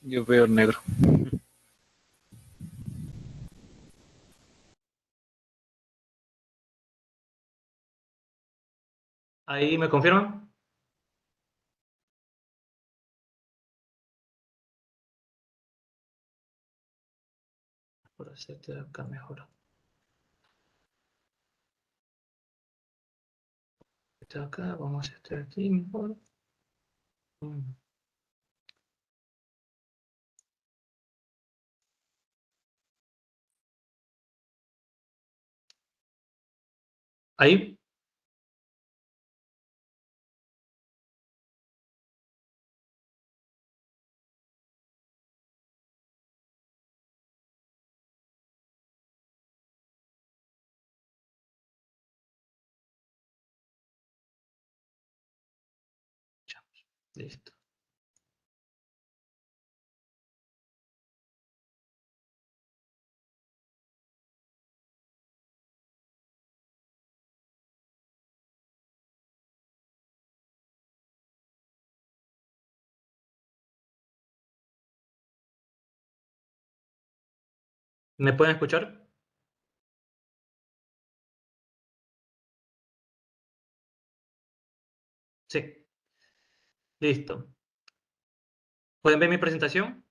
Yo veo negro. ¿Ahí me confirman? Por hacerte acá mejor. Este acá, vamos a hacer aquí mejor. Ahí. Listo. ¿Me pueden escuchar? Sí. Listo. ¿Pueden ver mi presentación?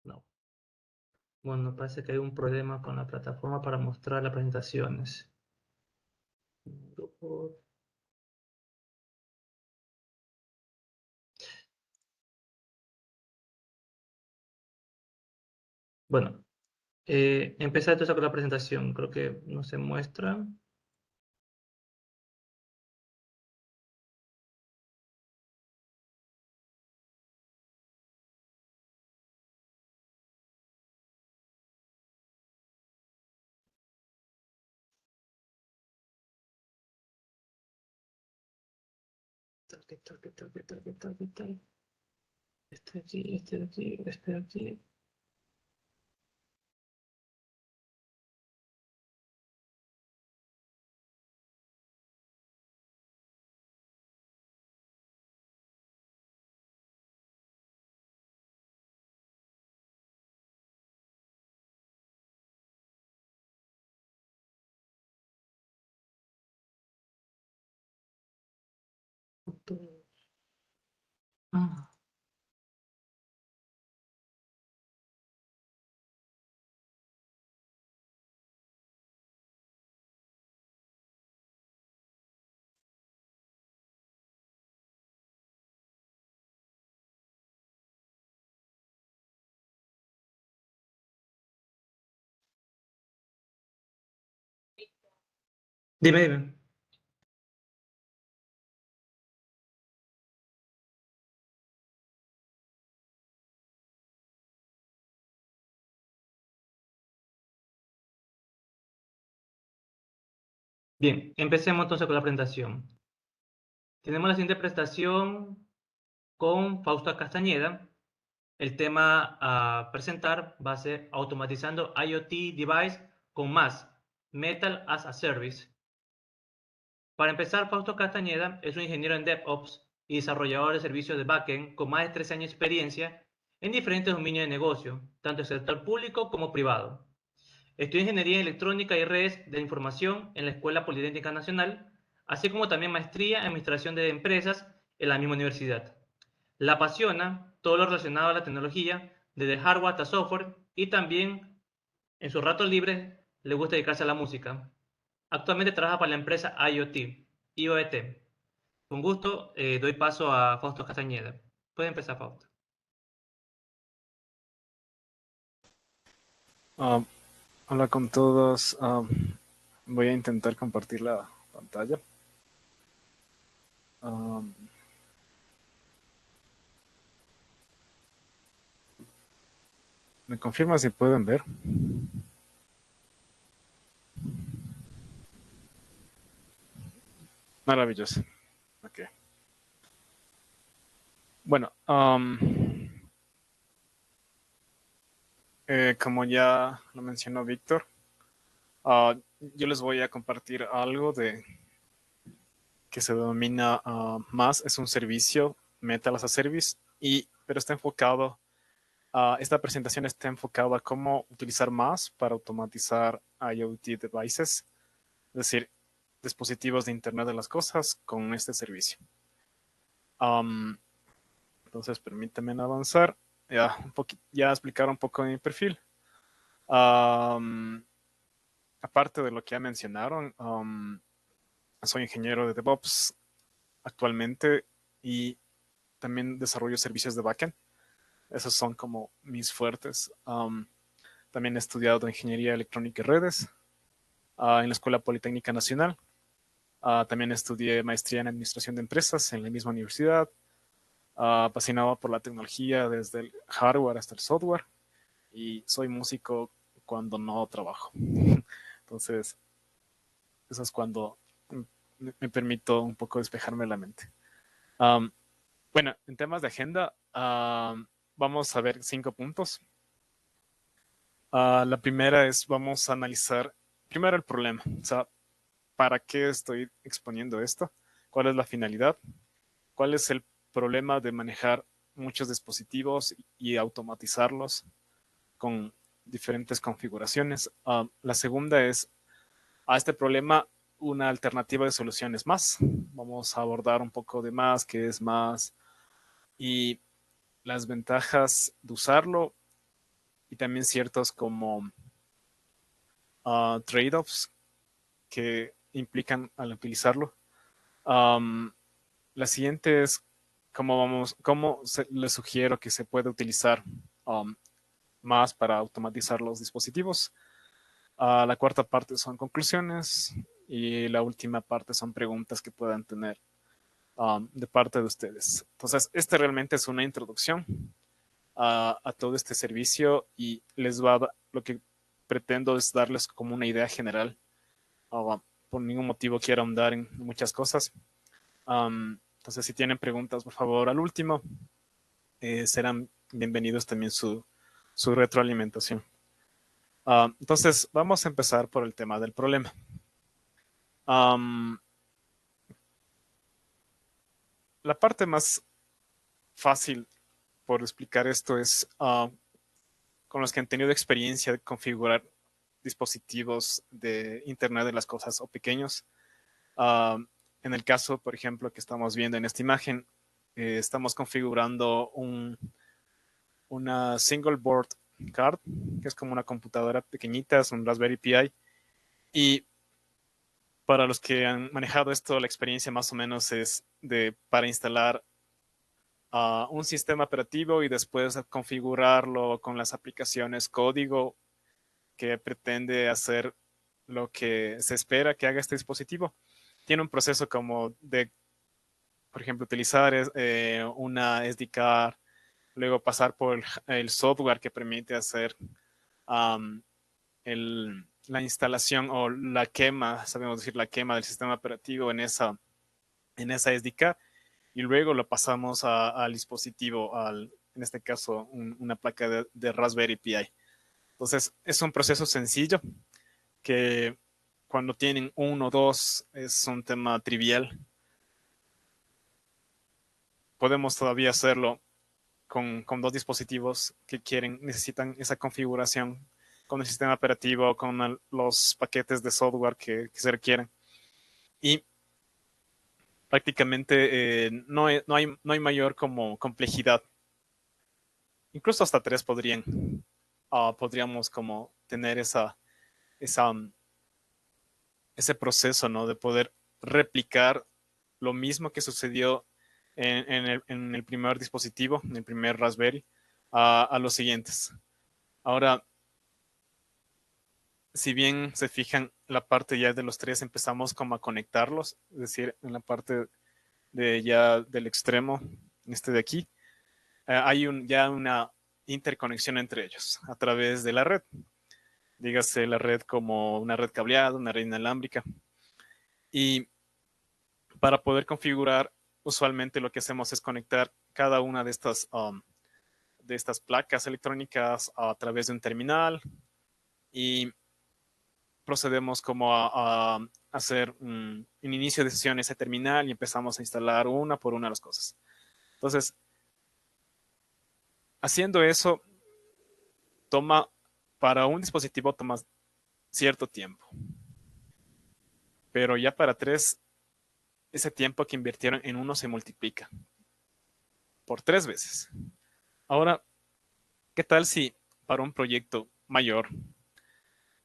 No. Bueno, parece que hay un problema con la plataforma para mostrar las presentaciones. Grupo. Bueno, empezar entonces con la presentación. Creo que no se muestra. ¿Qué tal? Este de aquí, este de aquí. Ah, dime, dime. Bien, empecemos entonces con la presentación. Tenemos la siguiente presentación con Fausto Castañeda. El tema a presentar va a ser automatizando IoT device con más Metal as a Service. Para empezar, Fausto Castañeda es un ingeniero en DevOps y desarrollador de servicios de backend con más de 13 años de experiencia en diferentes dominios de negocio, tanto en el sector público como privado. Estudió Ingeniería Electrónica y Redes de Información en la Escuela Politécnica Nacional, así como también maestría en Administración de Empresas en la misma universidad. La apasiona todo lo relacionado a la tecnología, desde hardware hasta software, y también en sus ratos libres le gusta dedicarse a la música. Actualmente trabaja para la empresa IoT. Con gusto, doy paso a Fausto Castañeda. Puede empezar, Fausto. Ah, hola con todos. Voy a intentar compartir la pantalla. Ah, ¿Me confirma si pueden ver? Maravilloso. Ok. Bueno, como ya lo mencionó Víctor, yo les voy a compartir algo que se denomina MAS, es un servicio, Metal as a Service, pero está enfocado, esta presentación está enfocada a cómo utilizar MAS para automatizar IoT devices, es decir, dispositivos de Internet de las Cosas con este servicio. Entonces, permítanme avanzar. Ya explicar un poco de mi perfil. Aparte de lo que ya mencionaron, soy ingeniero de DevOps actualmente y también desarrollo servicios de backend. Esos son como mis fuertes. También he estudiado ingeniería electrónica y redes en la Escuela Politécnica Nacional. También estudié maestría en administración de empresas en la misma universidad. Apasionado por la tecnología desde el hardware hasta el software. Y soy músico cuando no trabajo. Entonces, eso es cuando me permito un poco despejarme la mente. Bueno, en temas de agenda, vamos a ver 5 puntos. La primera es, vamos a analizar primero el problema, o sea, ¿para qué estoy exponiendo esto? ¿Cuál es la finalidad? ¿Cuál es el problema de manejar muchos dispositivos y automatizarlos con diferentes configuraciones? La segunda es, a este problema, una alternativa de soluciones más. Vamos a abordar un poco de más, qué es más y las ventajas de usarlo y también ciertos como trade-offs que implican al utilizarlo. Um, la siguiente es cómo les sugiero que se puede utilizar más para automatizar los dispositivos. La cuarta parte son conclusiones y la última parte son preguntas que puedan tener de parte de ustedes. Entonces, este realmente es una introducción a todo este servicio y lo que pretendo es darles como una idea general. Por ningún motivo quiero ahondar en muchas cosas. Entonces, si tienen preguntas, por favor, al último, serán bienvenidos también su retroalimentación. Entonces, vamos a empezar por el tema del problema. La parte más fácil por explicar esto es con los que han tenido experiencia de configurar dispositivos de Internet de las Cosas o pequeños. En el caso, por ejemplo, que estamos viendo en esta imagen, estamos configurando una single board card, que es como una computadora pequeñita, es un Raspberry Pi. Y para los que han manejado esto, la experiencia más o menos es para instalar un sistema operativo y después configurarlo con las aplicaciones código que pretende hacer lo que se espera que haga este dispositivo. Tiene un proceso como de, por ejemplo, utilizar una SD card, luego pasar por el software que permite hacer um, la instalación o la quema, sabemos decir, la quema del sistema operativo en esa SD card, y luego lo pasamos al dispositivo, en este caso una placa de Raspberry Pi. Entonces, es un proceso sencillo que cuando tienen uno o dos es un tema trivial. Podemos todavía hacerlo con dos dispositivos que necesitan esa configuración con el sistema operativo, con los paquetes de software que se requieren. Y prácticamente no hay mayor como complejidad. Incluso hasta tres podríamos como tener esa, ese proceso, ¿no? De poder replicar lo mismo que sucedió en el primer dispositivo, en el primer Raspberry, a los siguientes. Ahora, si bien se fijan, la parte ya de los tres empezamos como a conectarlos, es decir, en la parte de ya del extremo, este de aquí, hay ya una interconexión entre ellos a través de la red. Dígase la red como una red cableada, una red inalámbrica. Y para poder configurar, usualmente lo que hacemos es conectar cada una de estas placas electrónicas a través de un terminal y procedemos como a hacer un inicio de sesión en ese terminal y empezamos a instalar una por una las cosas. Entonces, haciendo eso, para un dispositivo toma cierto tiempo. Pero ya para 3, ese tiempo que invirtieron en uno se multiplica por 3 veces. Ahora, ¿qué tal si para un proyecto mayor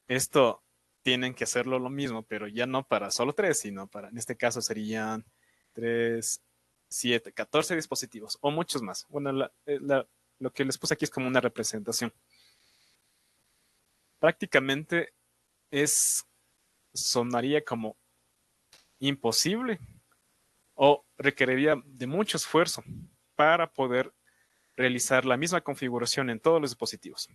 esto tienen que hacerlo lo mismo, pero ya no para solo 3, sino para, en este caso serían 3, 7, 14 dispositivos o muchos más? Bueno, lo que les puse aquí es como una representación. Prácticamente sonaría como imposible o requeriría de mucho esfuerzo para poder realizar la misma configuración en todos los dispositivos.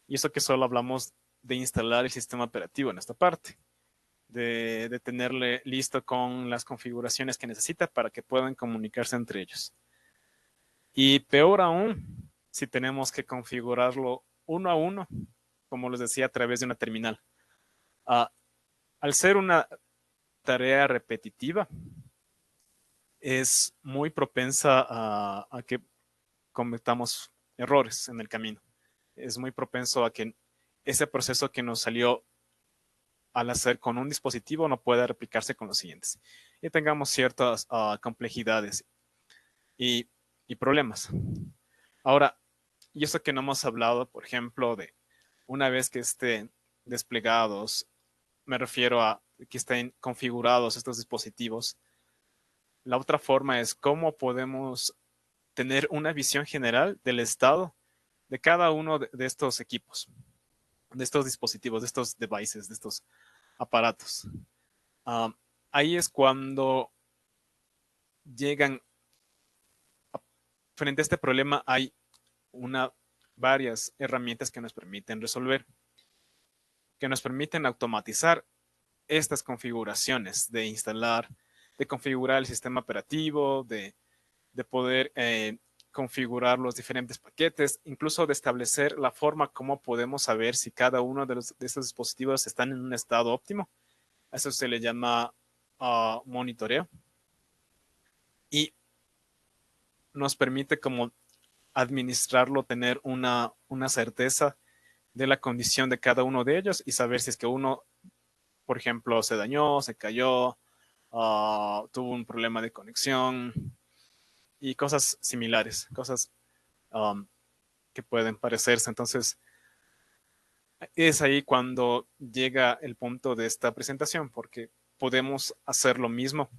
Y eso que solo hablamos de instalar el sistema operativo en esta parte, de tenerle listo con las configuraciones que necesita para que puedan comunicarse entre ellos. Y peor aún, si tenemos que configurarlo uno a uno, como les decía, a través de una terminal. Al ser una tarea repetitiva, es muy propensa a que cometamos errores en el camino. Es muy propenso a que ese proceso que nos salió al hacer con un dispositivo no pueda replicarse con los siguientes. Y tengamos ciertas complejidades y problemas. Ahora, y eso que no hemos hablado, por ejemplo, de una vez que estén desplegados, me refiero a que estén configurados estos dispositivos, la otra forma es cómo podemos tener una visión general del estado de cada uno de estos equipos, de estos dispositivos, de estos devices, de estos aparatos. Ahí es cuando llegan, frente a este problema, hay varias herramientas que nos permiten resolver, que nos permiten automatizar estas configuraciones de instalar, de configurar el sistema operativo, de poder configurar los diferentes paquetes, incluso de establecer la forma como podemos saber si cada uno de estos dispositivos están en un estado óptimo. A eso se le llama monitoreo. Y nos permite como administrarlo, tener una certeza de la condición de cada uno de ellos y saber si es que uno, por ejemplo, se dañó, se cayó, tuvo un problema de conexión y cosas similares, cosas que pueden parecerse. Entonces, es ahí cuando llega el punto de esta presentación, porque podemos hacer lo mismo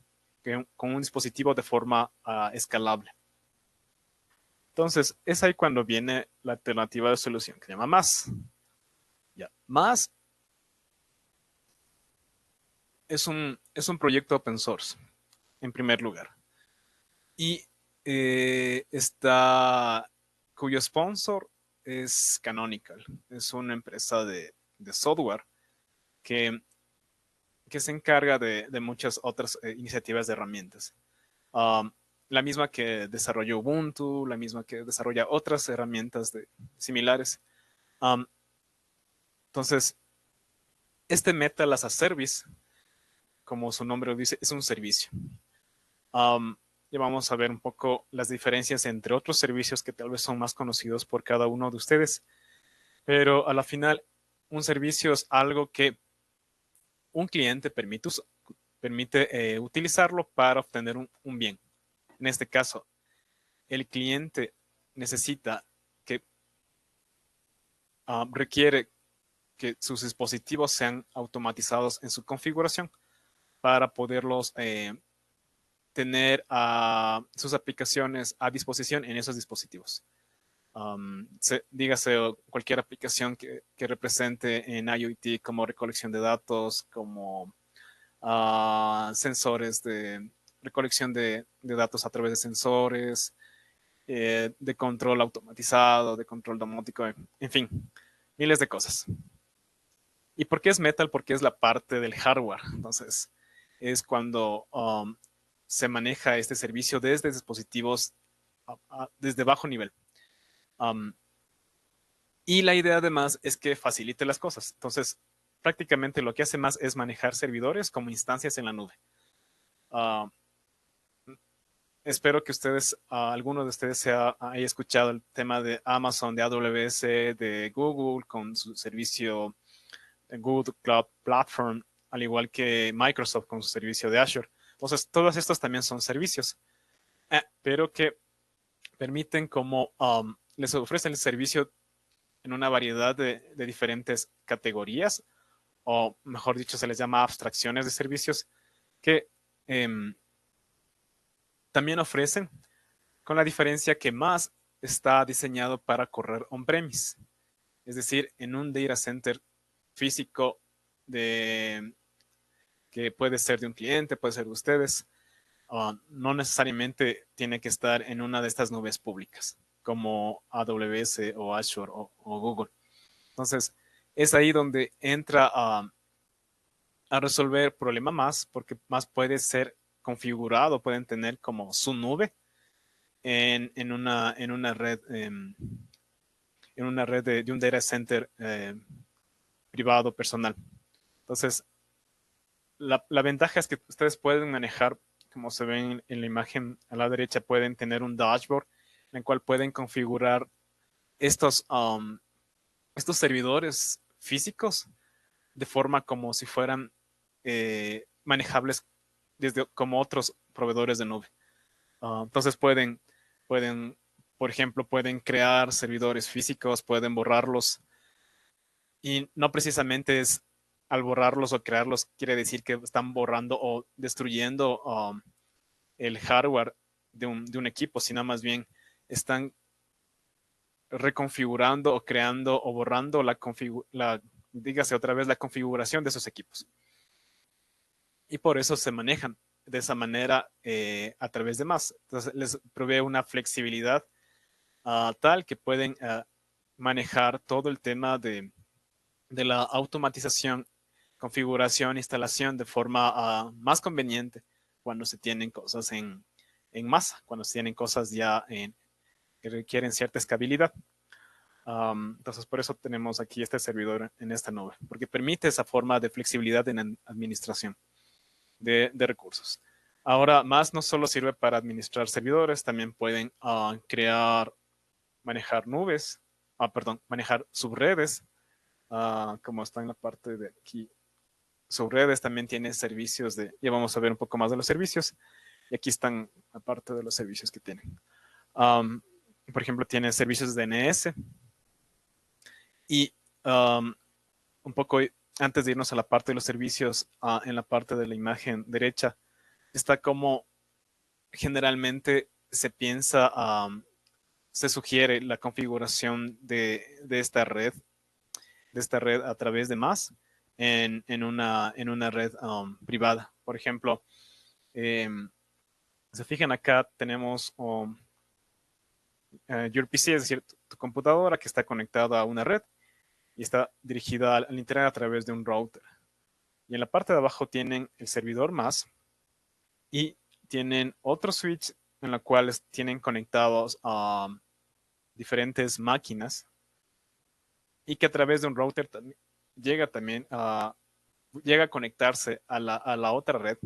que con un dispositivo de forma escalable. Entonces, es ahí cuando viene la alternativa de solución que se llama MAS. Ya, MAS es un proyecto open source, en primer lugar. Y cuyo sponsor es Canonical. Es una empresa de software que se encarga de muchas otras iniciativas de herramientas. La misma que desarrolló Ubuntu, la misma que desarrolla otras herramientas similares. Entonces, este Metal as a Service, como su nombre lo dice, es un servicio. Ya vamos a ver un poco las diferencias entre otros servicios que tal vez son más conocidos por cada uno de ustedes. Pero a la final, un servicio es algo que un cliente permite utilizarlo para obtener un bien. En este caso, el cliente necesita requiere que sus dispositivos sean automatizados en su configuración para poderlos tener sus aplicaciones a disposición en esos dispositivos. Dígase cualquier aplicación que represente en IoT como recolección de datos, como sensores de recolección de datos a través de sensores, de control automatizado, de control domótico, en fin, miles de cosas. ¿Y por qué es Metal? Porque es la parte del hardware. Entonces, es cuando se maneja este servicio desde dispositivos desde bajo nivel. Y la idea además es que facilite las cosas. Entonces, prácticamente lo que hace más es manejar servidores como instancias en la nube. Espero que ustedes, alguno de ustedes haya escuchado el tema de Amazon, de AWS, de Google con su servicio Google Cloud Platform, al igual que Microsoft con su servicio de Azure. Entonces, todos estos también son servicios, pero que permiten como les ofrecen el servicio en una variedad de diferentes categorías, o mejor dicho, se les llama abstracciones de servicios, que también ofrecen, con la diferencia que más está diseñado para correr on-premise, es decir, en un data center físico que puede ser de un cliente, puede ser de ustedes, no necesariamente tiene que estar en una de estas nubes públicas, como AWS o Azure o Google. Entonces, es ahí donde entra a resolver problema más, porque más puede ser configurado, pueden tener como su nube en una red, de un data center privado, personal. Entonces, la ventaja es que ustedes pueden manejar, como se ven en la imagen a la derecha, pueden tener un dashboard en el cual pueden configurar estos servidores físicos de forma como si fueran manejables desde como otros proveedores de nube. Entonces pueden, por ejemplo, pueden crear servidores físicos, pueden borrarlos, y no precisamente es al borrarlos o crearlos quiere decir que están borrando o destruyendo el hardware de un equipo, sino más bien están reconfigurando o creando o borrando dígase otra vez, la configuración de esos equipos. Y por eso se manejan de esa manera a través de más. Entonces les provee una flexibilidad tal que pueden manejar todo el tema de la automatización, configuración, instalación de forma más conveniente cuando se tienen cosas en masa, cuando se tienen cosas ya que requieren cierta escalabilidad. Entonces, por eso tenemos aquí este servidor en esta nube, porque permite esa forma de flexibilidad en administración de recursos. Ahora, más no solo sirve para administrar servidores, también pueden manejar nubes, manejar subredes, como está en la parte de aquí. Subredes también tiene servicios ya vamos a ver un poco más de los servicios, y aquí están aparte de los servicios que tienen. Por ejemplo, tiene servicios de DNS, y un poco antes de irnos a la parte de los servicios, en la parte de la imagen derecha, está como generalmente se piensa, se sugiere la configuración de esta red a través de más en una red privada. Por ejemplo, se fijan acá tenemos your PC, es decir, tu computadora que está conectada a una red y está dirigida al internet a través de un router. Y en la parte de abajo tienen el servidor más y tienen otro switch en la cual tienen conectados a diferentes máquinas, y que a través de un router llega también llega a conectarse a la otra red,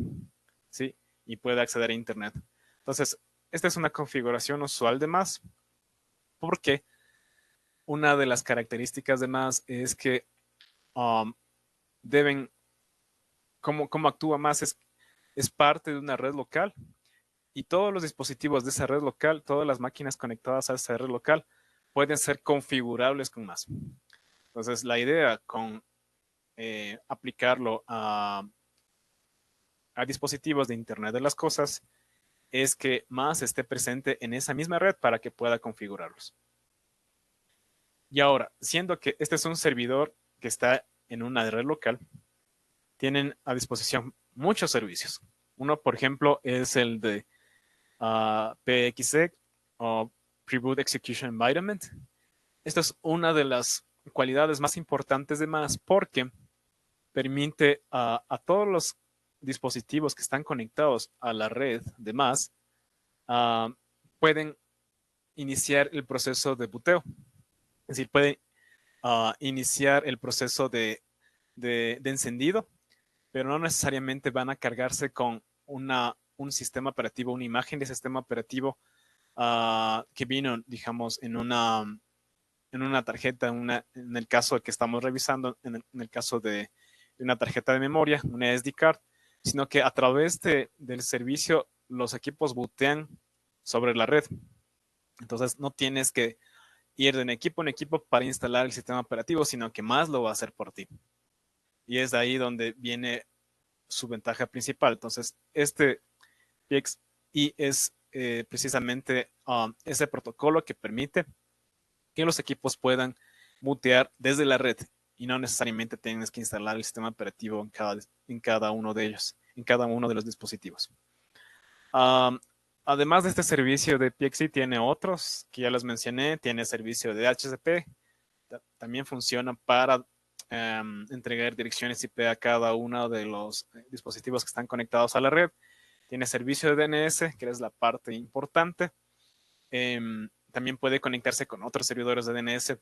¿sí? Y puede acceder a internet. Entonces, esta es una configuración usual de más, porque una de las características de más es que deben, cómo actúa más es parte de una red local, y todos los dispositivos de esa red local, todas las máquinas conectadas a esa red local pueden ser configurables con más. Entonces, la idea con aplicarlo a dispositivos de Internet de las Cosas es que más esté presente en esa misma red para que pueda configurarlos. Y ahora, siendo que este es un servidor que está en una red local, tienen a disposición muchos servicios. Uno, por ejemplo, es el de PXE o Preboot Execution Environment. Esta es una de las cualidades más importantes de más, porque permite a todos los dispositivos que están conectados a la red de más, pueden iniciar el proceso de buteo. Es decir, pueden iniciar el proceso de de encendido, pero no necesariamente van a cargarse con un sistema operativo, una imagen de sistema operativo que vino, digamos, en una tarjeta, en el caso que estamos revisando, en el caso de una tarjeta de memoria, una SD card, sino que a través del servicio los equipos bootean sobre la red. Entonces no tienes que ir de equipo en equipo para instalar el sistema operativo, sino que más lo va a hacer por ti. Y es de ahí donde viene su ventaja principal. Entonces, este PXI es precisamente ese protocolo que permite que los equipos puedan bootear desde la red y no necesariamente tienes que instalar el sistema operativo en cada uno de ellos, en cada uno de los dispositivos. Además de este servicio de PXI, tiene otros que ya los mencioné. Tiene servicio de HCP. También funciona para entregar direcciones IP a cada uno de los dispositivos que están conectados a la red. Tiene servicio de DNS, que es la parte importante. También puede conectarse con otros servidores de DNS.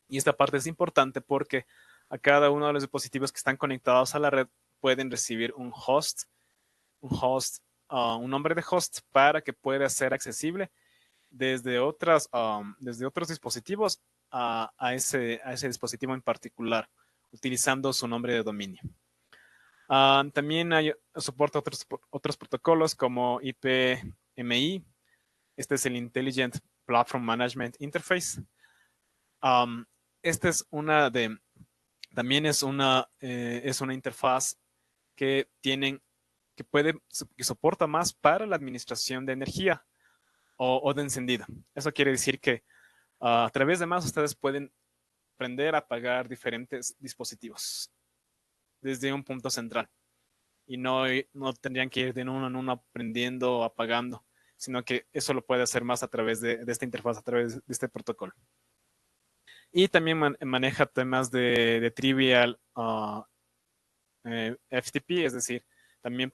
Y esta parte es importante porque a cada uno de los dispositivos que están conectados a la red pueden recibir un nombre de host para que pueda ser accesible desde otros dispositivos a ese dispositivo en particular, utilizando su nombre de dominio. También soporta otros protocolos como IPMI. Este es el Intelligent Platform Management Interface. Esta es también es una interfaz que que soporta más para la administración de energía o de encendida. Eso quiere decir que a través de más ustedes pueden prender, apagar diferentes dispositivos desde un punto central y no tendrían que ir de uno en uno prendiendo o apagando, sino que eso lo puede hacer más a través de esta interfaz, a través de este protocolo. Y también maneja temas de trivial FTP, es decir, también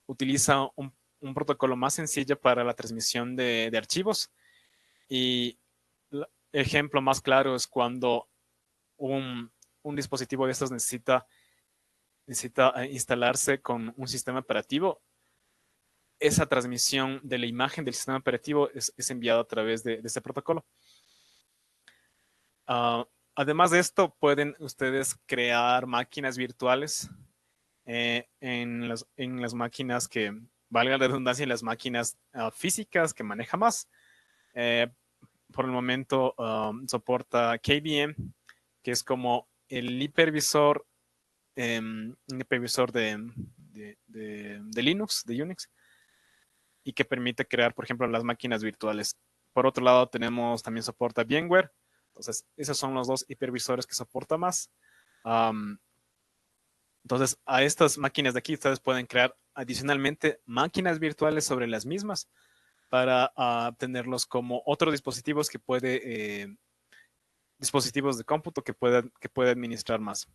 utiliza un protocolo más sencillo para la transmisión de archivos. Y el ejemplo más claro es cuando un dispositivo de estos necesita instalarse con un sistema operativo. Esa transmisión de la imagen del sistema operativo es enviada a través de este protocolo. Además de esto, pueden ustedes crear máquinas virtuales en las máquinas que, valga la redundancia, en las máquinas físicas que maneja más. Por el momento soporta KVM, que es como el hipervisor, un hipervisor de Linux, de Unix, y que permite crear, por ejemplo, las máquinas virtuales. Por otro lado, también soporta VMware. Entonces, esos son los dos hipervisores que soporta más. Entonces, a estas máquinas de aquí, ustedes pueden crear adicionalmente máquinas virtuales sobre las mismas para tenerlos como otros dispositivos dispositivos de cómputo que puede administrar más.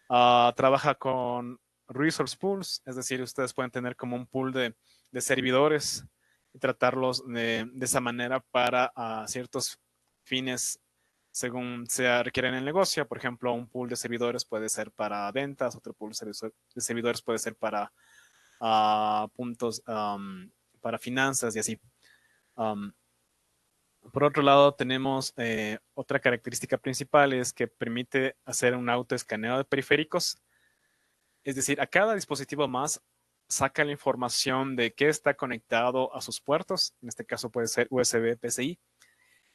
Trabaja con resource pools, es decir, ustedes pueden tener como un pool de servidores y tratarlos de esa manera para ciertos fines según se requiere en el negocio. Por ejemplo, un pool de servidores puede ser para ventas, otro pool de servidores puede ser para puntos, para finanzas y así. Por otro lado, tenemos otra característica principal, es que permite hacer un autoescaneo de periféricos. Es decir, a cada dispositivo más saca la información de qué está conectado a sus puertos. En este caso puede ser USB, PCI.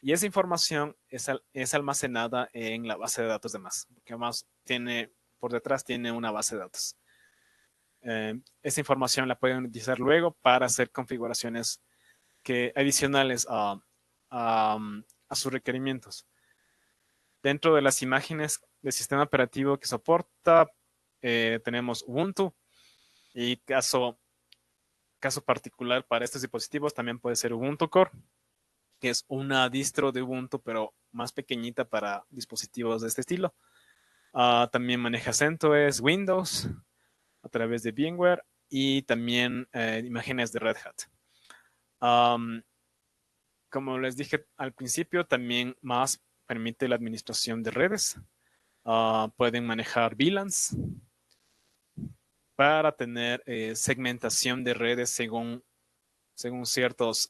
Y esa información es almacenada en la base de datos de más, porque más por detrás tiene una base de datos. Esa información la pueden utilizar luego para hacer configuraciones adicionales a sus requerimientos. Dentro de las imágenes del sistema operativo que soporta, tenemos Ubuntu, y caso particular para estos dispositivos también puede ser Ubuntu Core, que es una distro de Ubuntu, pero más pequeñita para dispositivos de este estilo. También maneja CentOS, Windows, a través de VMware, y también imágenes de Red Hat. Como les dije al principio, también más permite la administración de redes. Pueden manejar VLANs para tener segmentación de redes según ciertos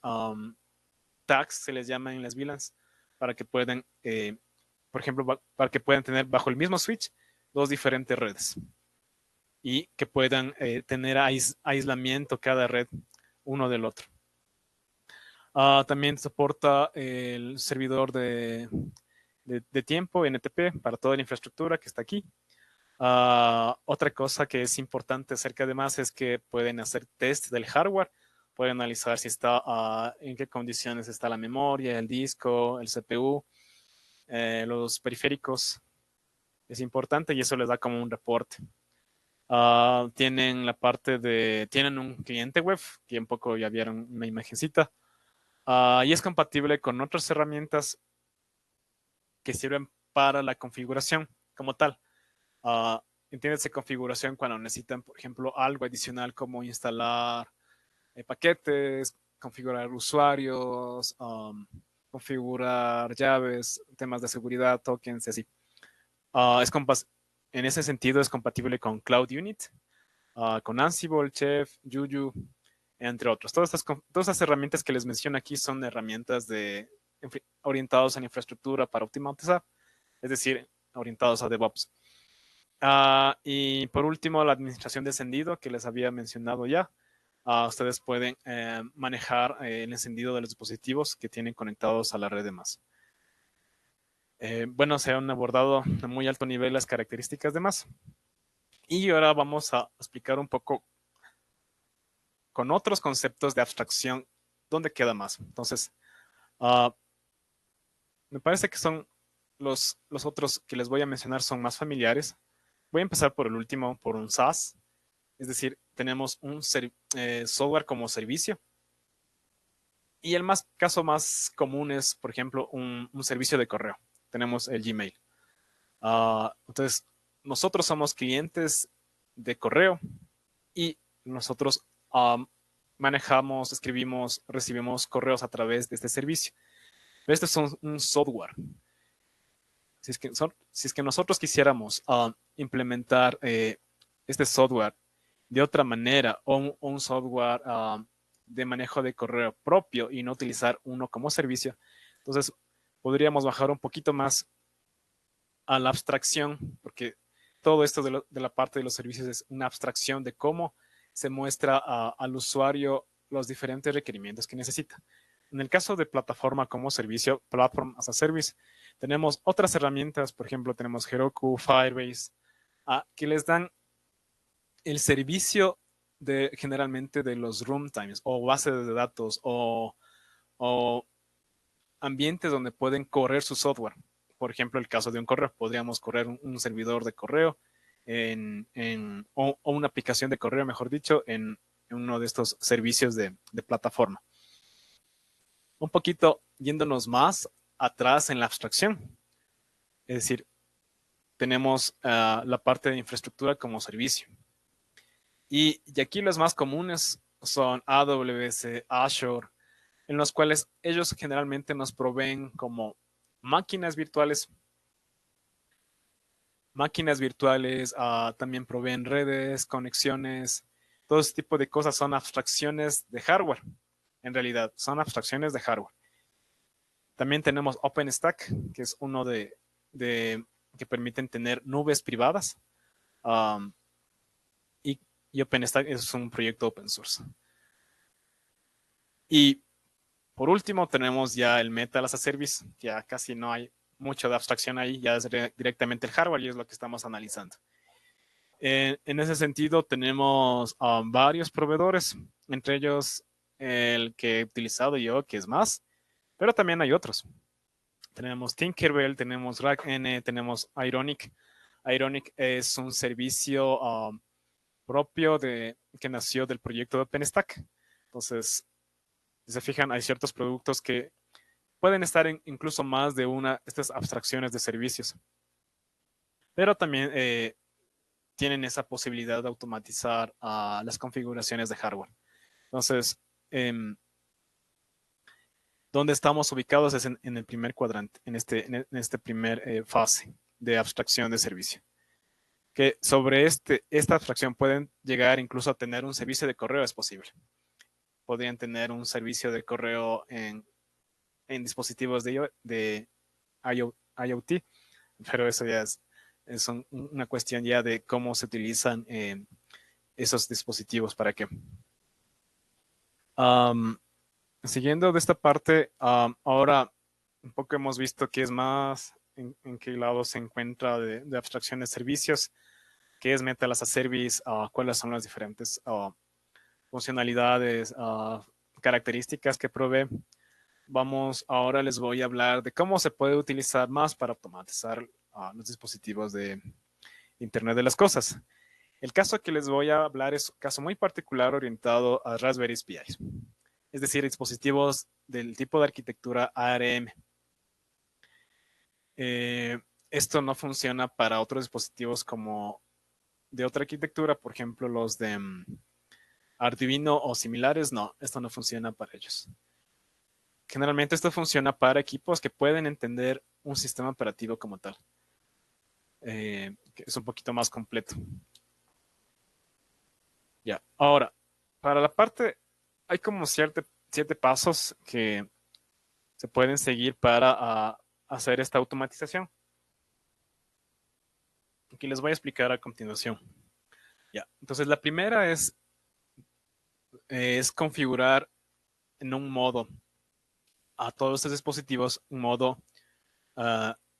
tags, se les llama en las VLANs, para que puedan, por ejemplo, para que puedan tener bajo el mismo switch dos diferentes redes y que puedan tener aislamiento cada red uno del otro. También soporta el servidor de tiempo NTP para toda la infraestructura que está aquí. Otra cosa que es importante acerca de más es que pueden hacer test del hardware, pueden analizar si está, en qué condiciones está la memoria, el disco, el CPU, los periféricos. Es importante y eso les da como un reporte. Tienen la parte de, tienen un cliente web, que un poco ya vieron una imagencita, y es compatible con otras herramientas que sirven para la configuración como tal. Entiéndase configuración cuando necesitan, por ejemplo, algo adicional como instalar paquetes, configurar usuarios, configurar llaves, temas de seguridad, tokens, así. En ese sentido es compatible con Cloud Unit, con Ansible, Chef, Juju, entre otros. Todas estas herramientas que les menciono aquí son herramientas orientadas a la infraestructura para optimizar, es decir, orientados a DevOps. Y por último, la administración de encendido que les había mencionado ya. Ustedes pueden manejar el encendido de los dispositivos que tienen conectados a la red de más. Bueno, se han abordado a muy alto nivel las características de más. Y ahora vamos a explicar un poco con otros conceptos de abstracción dónde queda más. Entonces, me parece que son los otros que les voy a mencionar son más familiares. Voy a empezar por el último, por un SaaS. Es decir, tenemos un software como servicio. Y el caso más común es, por ejemplo, un servicio de correo. Tenemos el Gmail. Entonces, nosotros somos clientes de correo y nosotros manejamos, escribimos, recibimos correos a través de este servicio. Pero este es un software. Si es que nosotros quisiéramos implementar este software de otra manera o un software de manejo de correo propio y no utilizar uno como servicio, entonces podríamos bajar un poquito más a la abstracción, porque todo esto de la parte de los servicios es una abstracción de cómo se muestra al usuario los diferentes requerimientos que necesita. En el caso de plataforma como servicio, Platform as a Service, tenemos otras herramientas, por ejemplo, tenemos Heroku, Firebase, que les dan el servicio generalmente de los runtimes o bases de datos o ambientes donde pueden correr su software. Por ejemplo, el caso de un correo, podríamos correr un servidor de correo o una aplicación de correo, mejor dicho, en uno de estos servicios de plataforma. Un poquito yéndonos más atrás en la abstracción. Es decir, tenemos la parte de infraestructura como servicio. Y aquí los más comunes son AWS, Azure, en los cuales ellos generalmente nos proveen como máquinas virtuales. También proveen redes, conexiones, todo ese tipo de cosas son abstracciones de hardware. En realidad, son abstracciones de hardware. También tenemos OpenStack, que es uno que permiten tener nubes privadas. Y OpenStack es un proyecto open source. Y por último, tenemos ya el Metal as a Service, que ya casi no hay mucho de abstracción ahí, ya es directamente el hardware y es lo que estamos analizando. En ese sentido, tenemos varios proveedores, entre ellos el que he utilizado yo, que es más, pero también hay otros. Tenemos Tinkerbell, tenemos RackN, tenemos Ironic. Ironic es un servicio propio que nació del proyecto de OpenStack. Entonces, si se fijan, hay ciertos productos que pueden estar incluso más de una de estas abstracciones de servicios. Pero también tienen esa posibilidad de automatizar las configuraciones de hardware. Entonces, ¿dónde estamos ubicados? Es en el primer cuadrante, en este primer fase. de abstracción de servicio. Que sobre esta abstracción pueden llegar incluso a tener un servicio de correo, es posible. Podrían tener un servicio de correo en dispositivos de IoT, pero eso ya es una cuestión ya de cómo se utilizan esos dispositivos para qué. Siguiendo de esta parte, ahora un poco hemos visto que es más en qué lado se encuentra de abstracción de servicios, qué es Metal as a Service, cuáles son las diferentes funcionalidades, características que provee. Ahora les voy a hablar de cómo se puede utilizar más para automatizar los dispositivos de Internet de las Cosas. El caso que les voy a hablar es un caso muy particular orientado a Raspberry Pi, es decir, dispositivos del tipo de arquitectura ARM. Esto no funciona para otros dispositivos como de otra arquitectura, por ejemplo, los de Arduino o similares. No, esto no funciona para ellos. Generalmente esto funciona para equipos que pueden entender un sistema operativo como tal, que es un poquito más completo. Ya, ahora, para la parte, hay como siete pasos que se pueden seguir para hacer esta automatización, que les voy a explicar a continuación. Ya, entonces la primera es configurar en un modo a todos estos dispositivos, un modo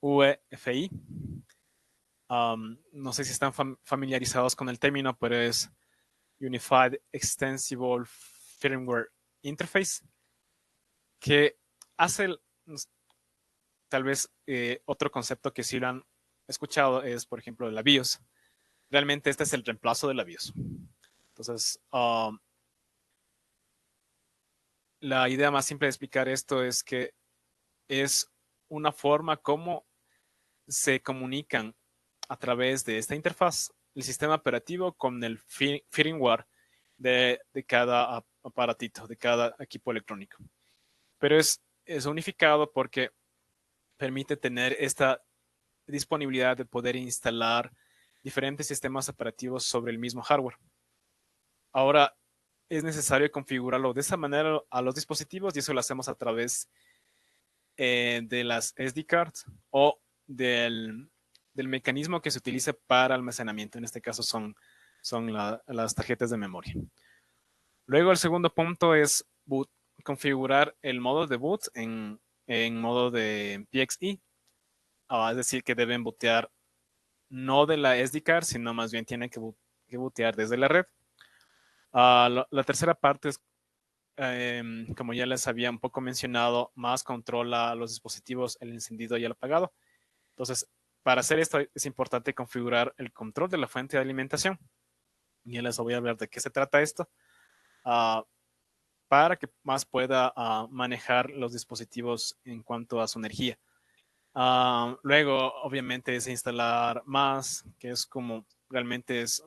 UEFI. No sé si están familiarizados con el término, pero es Unified Extensible Firmware Interface, que hace tal vez otro concepto que sí lo han escuchado es, por ejemplo, la BIOS. Realmente este es el reemplazo de la BIOS. Entonces, la idea más simple de explicar esto es que es una forma como se comunican a través de esta interfaz el sistema operativo con el firmware de cada aparatito, de cada equipo electrónico. Pero es unificado porque permite tener esta disponibilidad de poder instalar diferentes sistemas operativos sobre el mismo hardware. Ahora es necesario configurarlo de esa manera a los dispositivos y eso lo hacemos a través de las SD cards o del mecanismo que se utiliza para almacenamiento. En este caso son las tarjetas de memoria. Luego el segundo punto es configurar el modo de boot en modo de PXE. Es decir, que deben bootear no de la SD card, sino más bien tienen que bootear desde la red. La tercera parte es, como ya les había un poco mencionado, más controla los dispositivos, el encendido y el apagado. Entonces, para hacer esto es importante configurar el control de la fuente de alimentación. Y ya les voy a hablar de qué se trata esto, para que más pueda manejar los dispositivos en cuanto a su energía. Luego, obviamente, es instalar más, que es como realmente es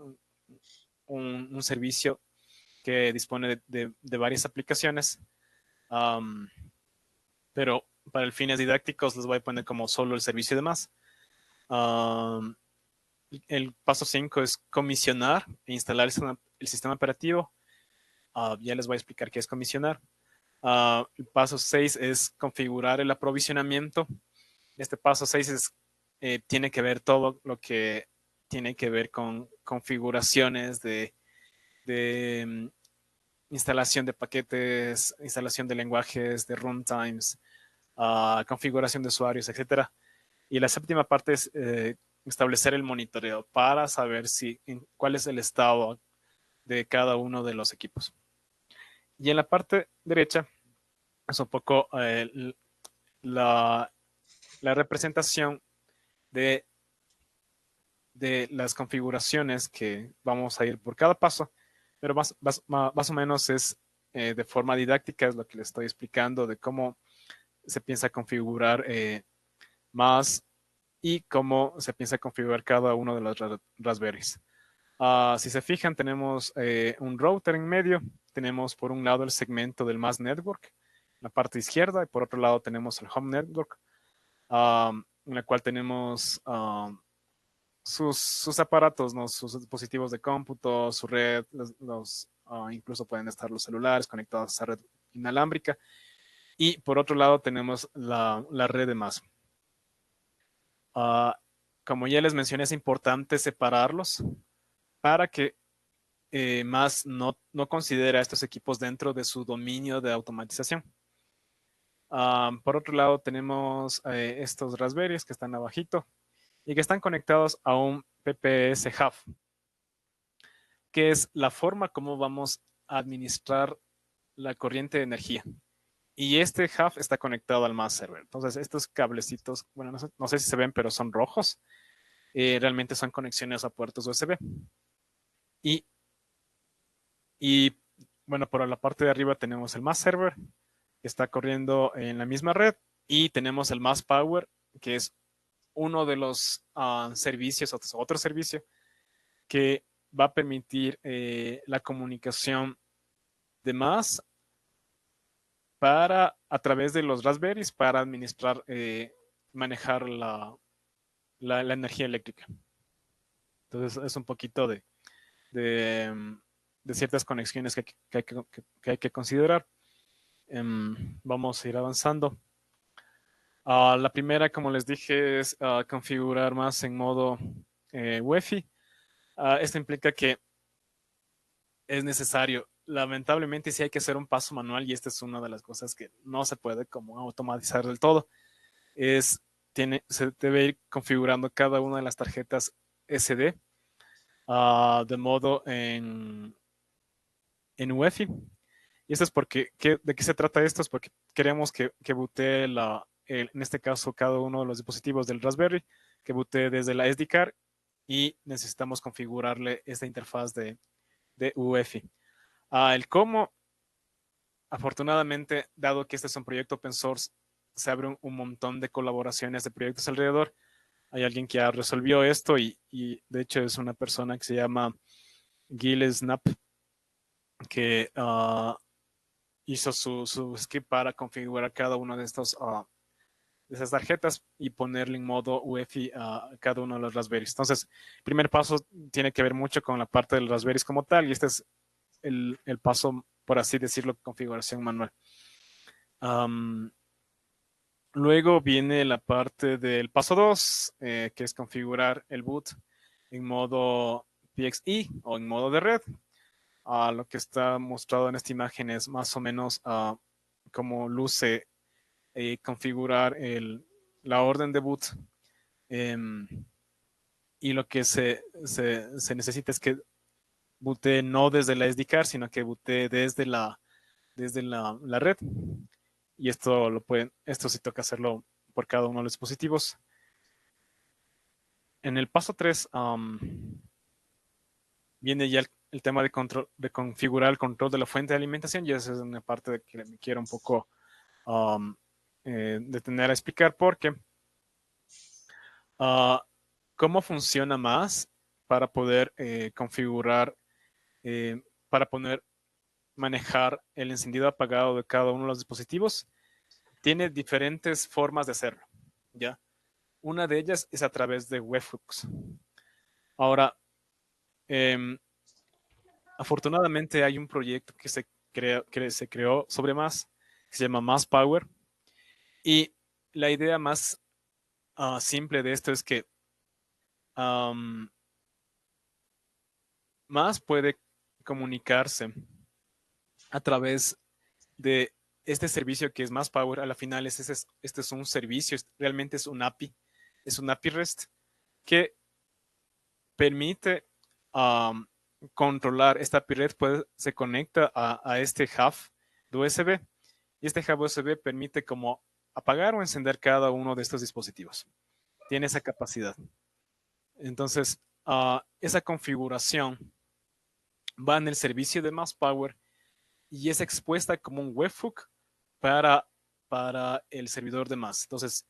un servicio que dispone de varias aplicaciones. Pero para el fines didácticos les voy a poner como solo el servicio de más. El paso 5 es comisionar e instalar el sistema operativo. Ya les voy a explicar qué es comisionar. El paso 6 es configurar el aprovisionamiento. Este paso 6 tiene que ver todo lo que tiene que ver con configuraciones de instalación de paquetes, instalación de lenguajes, de runtimes, configuración de usuarios, etc. Y la séptima parte es establecer el monitoreo para saber cuál es el estado de cada uno de los equipos. Y en la parte derecha es un poco la representación de las configuraciones que vamos a ir por cada paso, pero más o menos es de forma didáctica, es lo que les estoy explicando de cómo se piensa configurar más y cómo se piensa configurar cada uno de los Raspberries. Si se fijan, tenemos un router en medio, tenemos por un lado el segmento del Mass Network, la parte izquierda, y por otro lado tenemos el Home Network. en la cual tenemos sus aparatos, ¿no? Sus dispositivos de cómputo, su red, incluso pueden estar los celulares conectados a esa red inalámbrica. Y por otro lado tenemos la red de más. Como ya les mencioné, es importante separarlos para que más no considera a estos equipos dentro de su dominio de automatización. Por otro lado tenemos estos Raspberries que están abajito y que están conectados a un PPS Hub, que es la forma como vamos a administrar la corriente de energía. Y este hub está conectado al mass server. Entonces, estos cablecitos, bueno, no sé si se ven, pero son rojos. Realmente son conexiones a puertos USB. Y, y, bueno, por la parte de arriba tenemos el mass server, que está corriendo en la misma red. Y tenemos el mass power, que es uno de los servicios, otro servicio, que va a permitir la comunicación de más a través de los Raspberries para administrar, manejar la energía eléctrica. Entonces es un poquito de ciertas conexiones que hay que considerar. Vamos a ir avanzando. La primera, como les dije, es configurar más en modo Wi-Fi. Esto implica que es necesario. Lamentablemente sí hay que hacer un paso manual y esta es una de las cosas que no se puede como automatizar del todo. Se debe ir configurando cada una de las tarjetas SD de modo en UEFI. Y esto es porque, ¿de qué se trata esto? Es porque queremos que bootee en este caso cada uno de los dispositivos del Raspberry, que bootee desde la SD card y necesitamos configurarle esta interfaz de UEFI. El cómo, afortunadamente, dado que este es un proyecto open source, se abre un montón de colaboraciones de proyectos alrededor. Hay alguien que ya resolvió esto y de hecho es una persona que se llama Gil Snap, que hizo su script para configurar cada una de de esas tarjetas y ponerle en modo UEFI a cada uno de los Raspberries. Entonces, el primer paso tiene que ver mucho con la parte del Raspberries como tal y este es el paso, por así decirlo, configuración manual. Luego viene la parte del paso 2, que es configurar el boot en modo PXE o en modo de red. Lo que está mostrado en esta imagen es más o menos cómo luce configurar la orden de boot. Y lo que se necesita es que bootee no desde la SD card, sino que bootee desde la red. Y esto sí toca hacerlo por cada uno de los dispositivos. En el paso 3 viene ya el tema de configurar el control de la fuente de alimentación, y esa es una parte de que me quiero un poco detener a explicar, porque cómo funciona más para poder configurar, para poder manejar el encendido apagado de cada uno de los dispositivos. Tiene diferentes formas de hacerlo, ¿ya? Una de ellas es a través de webhooks. Ahora, afortunadamente hay un proyecto que se creó sobre más, que se llama Mass Power, y la idea más simple de esto es que más puede comunicarse a través de este servicio que es Mass Power. A la final este es un servicio, realmente es un API REST que permite controlar esta API REST, se conecta a este hub de USB y este hub USB permite como apagar o encender cada uno de estos dispositivos. Tiene esa capacidad. Entonces, esa configuración va en el servicio de Mass Power y es expuesta como un webhook para el servidor de Mass. Entonces,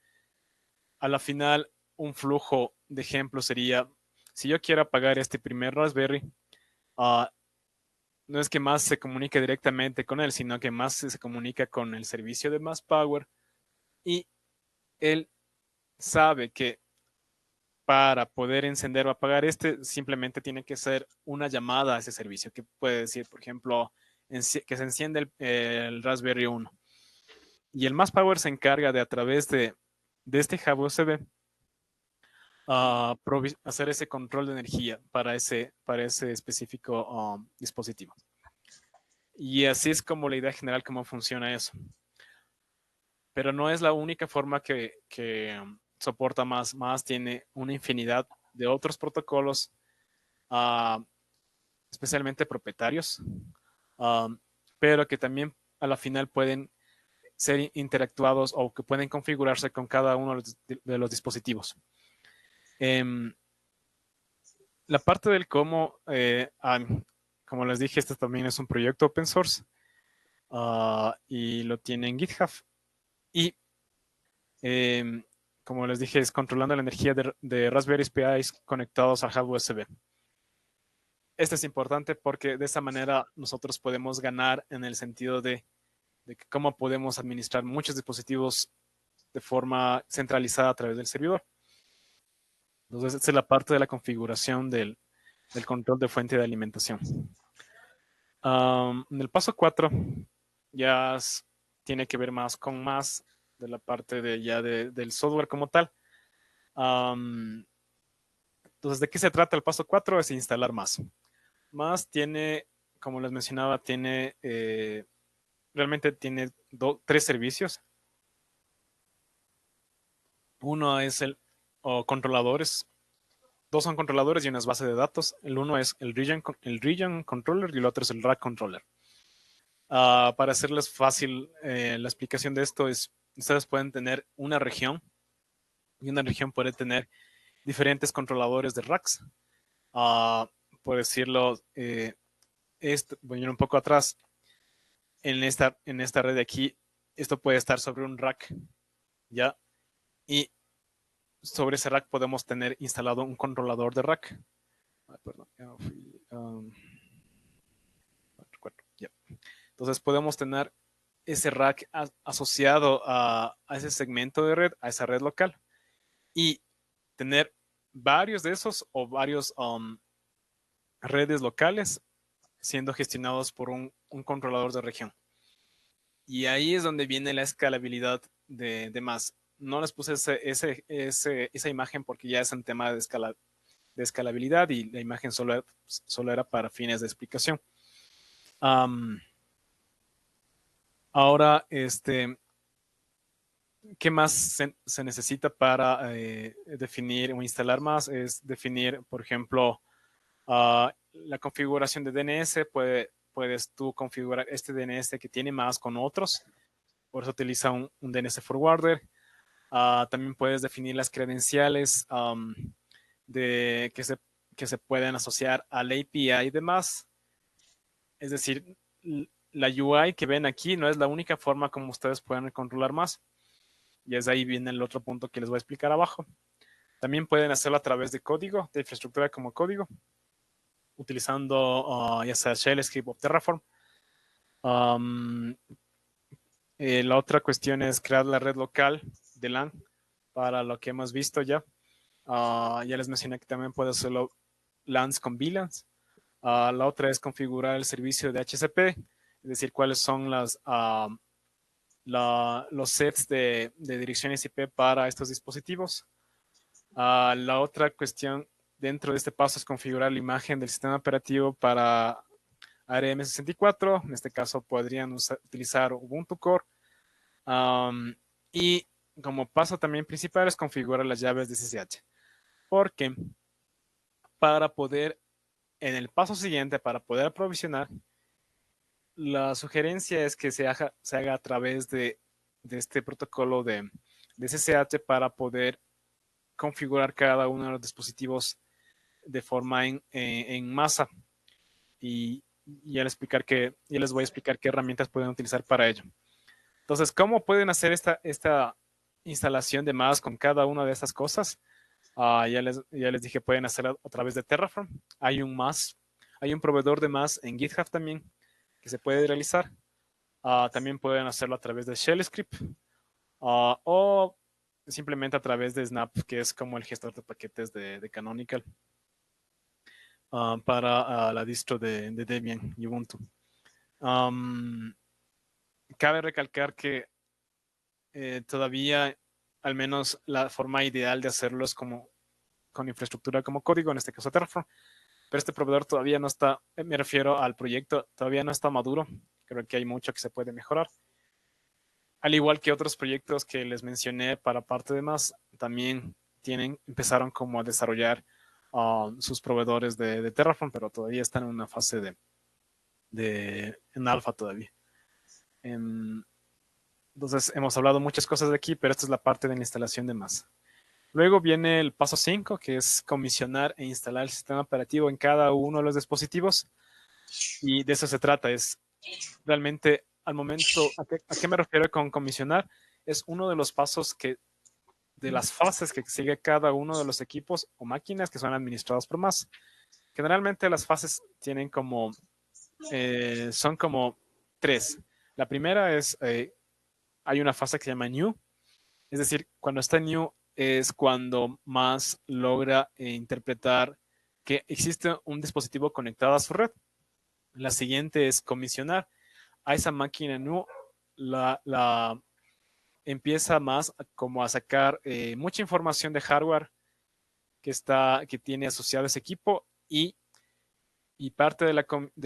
a la final, un flujo de ejemplo sería, si yo quiero apagar este primer Raspberry, no es que Mass se comunique directamente con él, sino que Mass se comunica con el servicio de Mass Power y él sabe que para poder encender o apagar simplemente tiene que ser una llamada a ese servicio, que puede decir, por ejemplo, que se enciende el Raspberry 1. Y el Mass Power se encarga de, a través de este hub USB, hacer ese control de energía para ese específico dispositivo. Y así es como la idea general, cómo funciona eso. Pero no es la única forma que soporta más. Más tiene una infinidad de otros protocolos, especialmente propietarios, pero que también a la final pueden ser interactuados o que pueden configurarse con cada uno de los dispositivos. La parte del cómo, como les dije, este también es un proyecto open source y lo tiene en GitHub. Y como les dije, es controlando la energía de Raspberry Pis conectados al hub USB. Este es importante porque de esa manera nosotros podemos ganar en el sentido de cómo podemos administrar muchos dispositivos de forma centralizada a través del servidor. Entonces, esta es la parte de la configuración del control de fuente de alimentación. En el paso 4 ya tiene que ver más con más de la parte del software como tal. Entonces, ¿de qué se trata el paso 4? Es instalar más. Más tiene, como les mencionaba, realmente tiene 3 servicios. Uno es controladores. 2 son controladores y una es base de datos. El uno es el region controller y el otro es el rack controller. Para hacerles fácil la explicación de esto ustedes pueden tener una región y una región puede tener diferentes controladores de racks. Por decirlo, voy a ir un poco atrás. En esta red de aquí, esto puede estar sobre un rack, ¿ya? Y sobre ese rack podemos tener instalado un controlador de rack. Perdón, ya. Entonces podemos tener ese rack asociado a ese segmento de red, a esa red local, y tener varios de esos o varios redes locales siendo gestionados por un controlador de región. Y ahí es donde viene la escalabilidad de más. No les puse esa imagen porque ya es un tema de escalabilidad y la imagen solo era para fines de explicación. Ahora, ¿qué más se necesita para definir o instalar más? Es definir, por ejemplo, la configuración de DNS. Puedes tú configurar este DNS que tiene más con otros. Por eso utiliza un DNS forwarder. También puedes definir las credenciales que se pueden asociar al API y demás. Es decir, la UI que ven aquí no es la única forma como ustedes pueden controlar más. Y es ahí viene el otro punto que les voy a explicar abajo. También pueden hacerlo a través de código, de infraestructura como código, utilizando ya sea Shell, Script o Terraform. La otra cuestión es crear la red local de LAN para lo que hemos visto ya. Ya les mencioné que también puede hacerlo LANs con VLANs. La otra es configurar el servicio de HCP, es decir, cuáles son los sets de direcciones IP para estos dispositivos. La otra cuestión dentro de este paso es configurar la imagen del sistema operativo para ARM64. En este caso podrían utilizar Ubuntu Core. Y como paso también principal es configurar las llaves de SSH. Porque para poder, en el paso siguiente, para poder aprovisionar, la sugerencia es que se haga a través de este protocolo de SSH para poder configurar cada uno de los dispositivos de forma en masa. Y ya les voy a explicar qué herramientas pueden utilizar para ello. Entonces, ¿cómo pueden hacer esta instalación de más con cada una de estas cosas? Ya les dije, pueden hacerlo a través de Terraform. Hay un proveedor de más en GitHub también que se puede realizar. También pueden hacerlo a través de Shell Script o simplemente a través de Snap, que es como el gestor de paquetes de Canonical, para la distro de Debian y Ubuntu. Cabe recalcar que todavía, al menos la forma ideal de hacerlo es como con infraestructura como código, en este caso Terraform, pero este proveedor todavía no está, me refiero al proyecto, todavía no está maduro. Creo que hay mucho que se puede mejorar. Al igual que otros proyectos que les mencioné para parte de más, también empezaron como a desarrollar sus proveedores de Terraform, pero todavía están en una fase en alfa todavía. Entonces, hemos hablado muchas cosas de aquí, pero esta es la parte de la instalación de más. Luego viene el paso 5, que es comisionar e instalar el sistema operativo en cada uno de los dispositivos. Y de eso se trata, es realmente al momento, ¿a qué me refiero con comisionar? Es uno de los pasos de las fases que sigue cada uno de los equipos o máquinas que son administrados por más. Generalmente las fases tienen son como 3. La primera es, hay una fase que se llama new, es decir, cuando está new es cuando más logra interpretar que existe un dispositivo conectado a su red. La siguiente es comisionar. A esa máquina new la empieza más como a sacar mucha información de hardware que tiene asociado ese equipo y parte de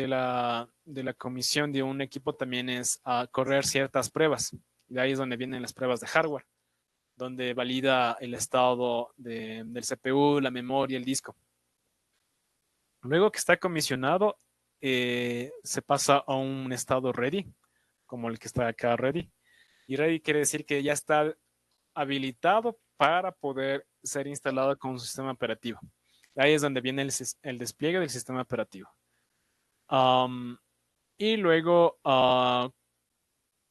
la comisión de un equipo también es correr ciertas pruebas. De ahí es donde vienen las pruebas de hardware, donde valida el estado del CPU, la memoria, el disco. Luego que está comisionado, se pasa a un estado ready, como el que está acá ready. Y ready quiere decir que ya está habilitado para poder ser instalado con un sistema operativo. Ahí es donde viene el despliegue del sistema operativo. Y luego,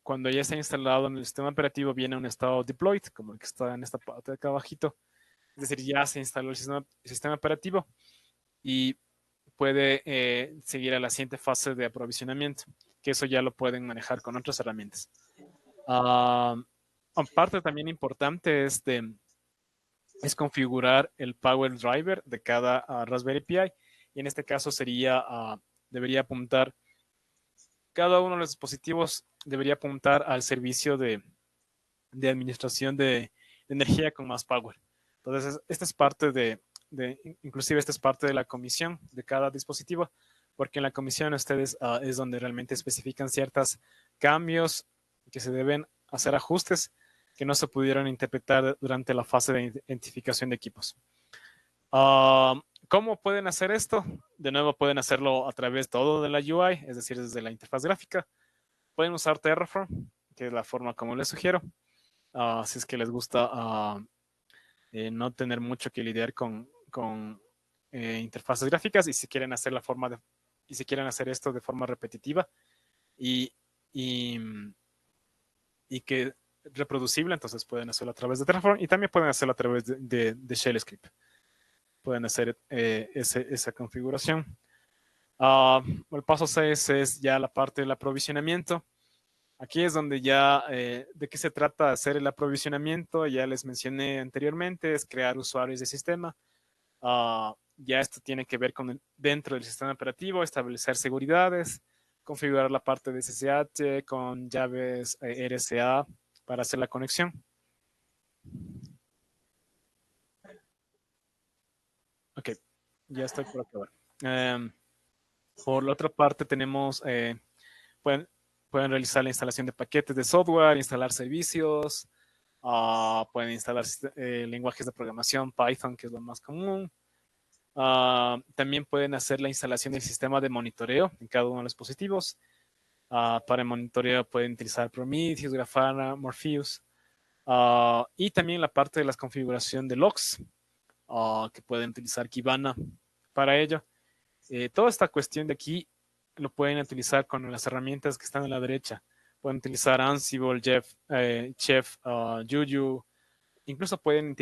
cuando ya está instalado en el sistema operativo, viene un estado deployed, como el que está en esta parte de acá abajito. Es decir, ya se instaló el sistema operativo y puede seguir a la siguiente fase de aprovisionamiento, que eso ya lo pueden manejar con otras herramientas. Parte también importante es configurar el Power Driver de cada Raspberry Pi, y en este caso debería apuntar, cada uno de los dispositivos debería apuntar al servicio de administración de energía con más power. Entonces, esta es parte inclusive esta es parte de la comisión de cada dispositivo, porque en la comisión ustedes es donde realmente especifican ciertos cambios que se deben hacer ajustes que no se pudieron interpretar durante la fase de identificación de equipos. ¿Cómo pueden hacer esto? De nuevo, pueden hacerlo a través todo de la UI, es decir, desde la interfaz gráfica. Pueden usar Terraform, que es la forma como les sugiero. Si es que les gusta no tener mucho que lidiar con interfaces gráficas y si quieren hacer y si quieren hacer esto de forma repetitiva y, y, y que reproducible, entonces pueden hacerlo a través de Terraform y también pueden hacerlo a través de Shell Script. Pueden hacer esa configuración. El paso 6 es ya la parte del aprovisionamiento. Aquí es donde ya, ¿de qué se trata hacer el aprovisionamiento? Ya les mencioné anteriormente, es crear usuarios de sistema. Ya esto tiene que ver con dentro del sistema operativo, establecer seguridades, configurar la parte de SSH con llaves RSA para hacer la conexión. Ok, ya estoy por acabar. Por la otra parte tenemos, pueden realizar la instalación de paquetes de software, instalar servicios, pueden instalar lenguajes de programación, Python, que es lo más común. También pueden hacer la instalación del sistema de monitoreo en cada uno de los dispositivos. Para el monitoreo pueden utilizar Prometheus, Grafana, Morpheus. Y también la parte de la configuración de logs, que pueden utilizar Kibana para ello. Toda esta cuestión de aquí lo pueden utilizar con las herramientas que están a la derecha. Pueden utilizar Ansible, Chef, Juju. Incluso pueden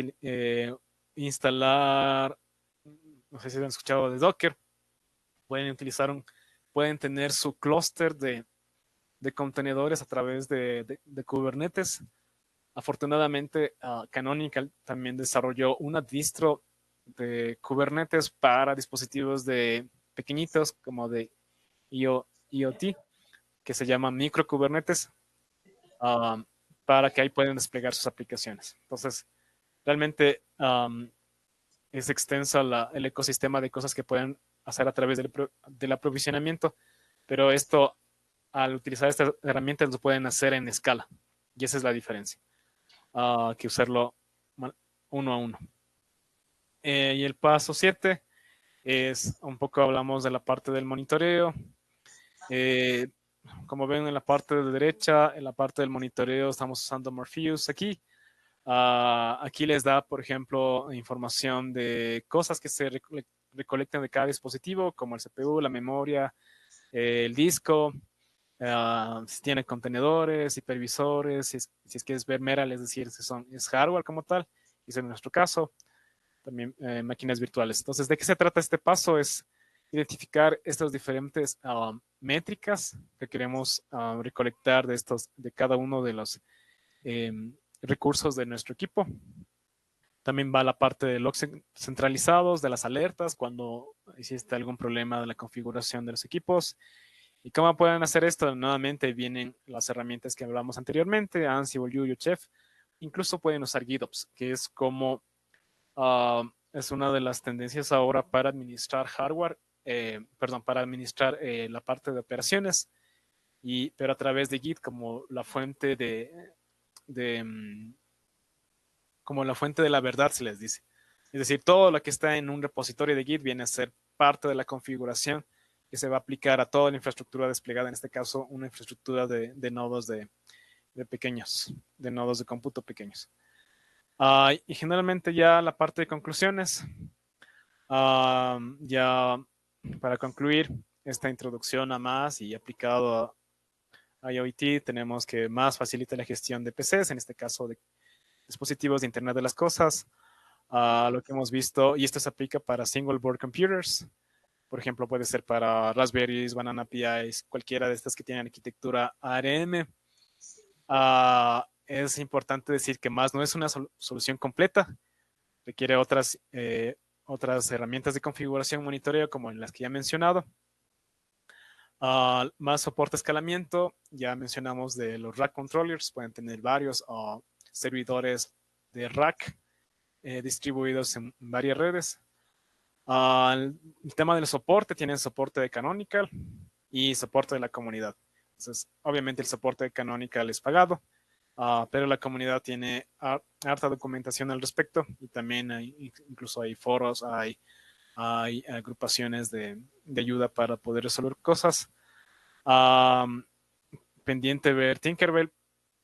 instalar, no sé si han escuchado de Docker. Pueden tener su clúster de contenedores a través de Kubernetes. Afortunadamente, Canonical también desarrolló una distro de Kubernetes para dispositivos de pequeñitos como de IoT, que se llama micro Kubernetes, para que ahí pueden desplegar sus aplicaciones. Entonces, realmente es extensa el ecosistema de cosas que pueden hacer a través del aprovisionamiento, pero esto, al utilizar estas herramientas, lo pueden hacer en escala, y esa es la diferencia, que usarlo uno a uno. Y el paso 7 es un poco, hablamos de la parte del monitoreo. Como ven en la parte de derecha, en la parte del monitoreo estamos usando Morpheus aquí. Aquí les da, por ejemplo, información de cosas que se recolectan de cada dispositivo, como el CPU, la memoria, el disco, si tiene contenedores, hipervisores, si es que es ver meral, es decir, si es hardware como tal, y es en nuestro caso, también máquinas virtuales. Entonces, ¿de qué se trata este paso? Es identificar estas diferentes métricas que queremos recolectar de cada uno de los recursos de nuestro equipo. También va la parte de logs centralizados, de las alertas, cuando existe algún problema de la configuración de los equipos. ¿Y cómo pueden hacer esto? Nuevamente vienen las herramientas que hablamos anteriormente, Ansible, Yuyu, Chef. Incluso pueden usar GitOps, que es como es una de las tendencias ahora para administrar hardware, perdón, para administrar la parte de operaciones, pero a través de Git como la fuente de como la fuente de la verdad, se les dice. Es decir, todo lo que está en un repositorio de Git viene a ser parte de la configuración que se va a aplicar a toda la infraestructura desplegada, en este caso una infraestructura de nodos de pequeños, de nodos de cómputo pequeños. Y generalmente ya la parte de conclusiones, ya para concluir esta introducción a más y aplicado a IoT, tenemos que más facilita la gestión de PCs, en este caso de dispositivos de Internet de las Cosas, lo que hemos visto, y esto se aplica para single board computers, por ejemplo, puede ser para Raspberries, Banana PIs, cualquiera de estas que tienen arquitectura ARM. Es importante decir que más no es una solución completa, requiere otras herramientas de configuración monitoreo como las que ya he mencionado. Más soporte escalamiento, ya mencionamos de los rack controllers, pueden tener varios servidores de rack distribuidos en varias redes. El tema del soporte, tienen soporte de Canonical y soporte de la comunidad. Entonces, obviamente el soporte de Canonical es pagado, pero la comunidad tiene harta documentación al respecto y también incluso hay foros, hay agrupaciones de ayuda para poder resolver cosas. Pendiente ver Tinkerbell.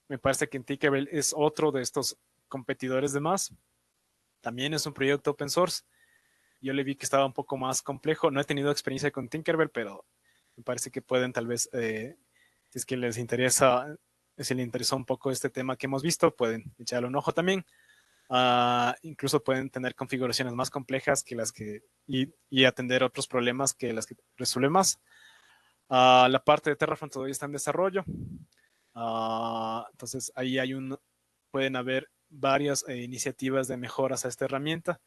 Me parece que Tinkerbell es otro de estos competidores de más. También es un proyecto open source. Yo le vi que estaba un poco más complejo. No he tenido experiencia con Tinkerbell, pero me parece que pueden tal vez, si es que les interesa, si les interesó un poco este tema que hemos visto, pueden echarle un ojo también. Incluso pueden tener configuraciones más complejas que las que y atender otros problemas que las que resuelve más. La parte de Terraform todavía está en desarrollo. Entonces ahí pueden haber varias iniciativas de mejoras a esta herramienta.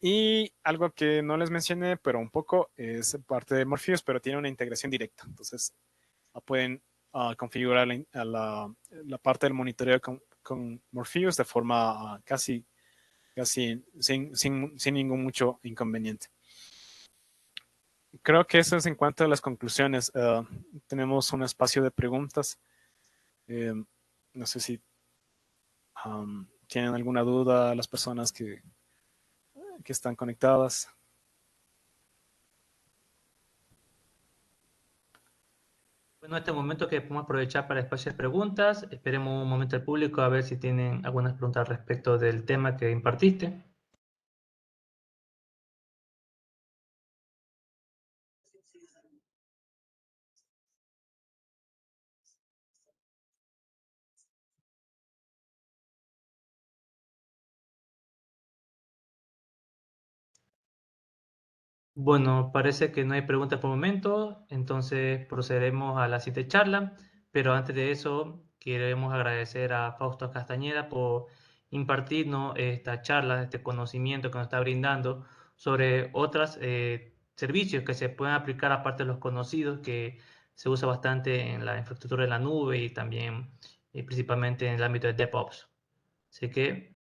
Y algo que no les mencioné, pero un poco, es parte de Morpheus, pero tiene una integración directa. Entonces pueden configurar la parte del monitoreo con Morpheus de forma casi sin ningún mucho inconveniente. Creo que eso es en cuanto a las conclusiones. Tenemos un espacio de preguntas. No sé si tienen alguna duda las personas que están conectadas. Bueno, en este momento que podemos aprovechar para espacios de preguntas, esperemos un momento al público a ver si tienen algunas preguntas respecto del tema que impartiste. Bueno, parece que no hay preguntas por el momento, entonces procederemos a la siguiente charla, pero antes de eso queremos agradecer a Fausto Castañeda por impartirnos esta charla, este conocimiento que nos está brindando sobre otros servicios que se pueden aplicar aparte de los conocidos, que se usa bastante en la infraestructura de la nube y también principalmente en el ámbito de DevOps. Así que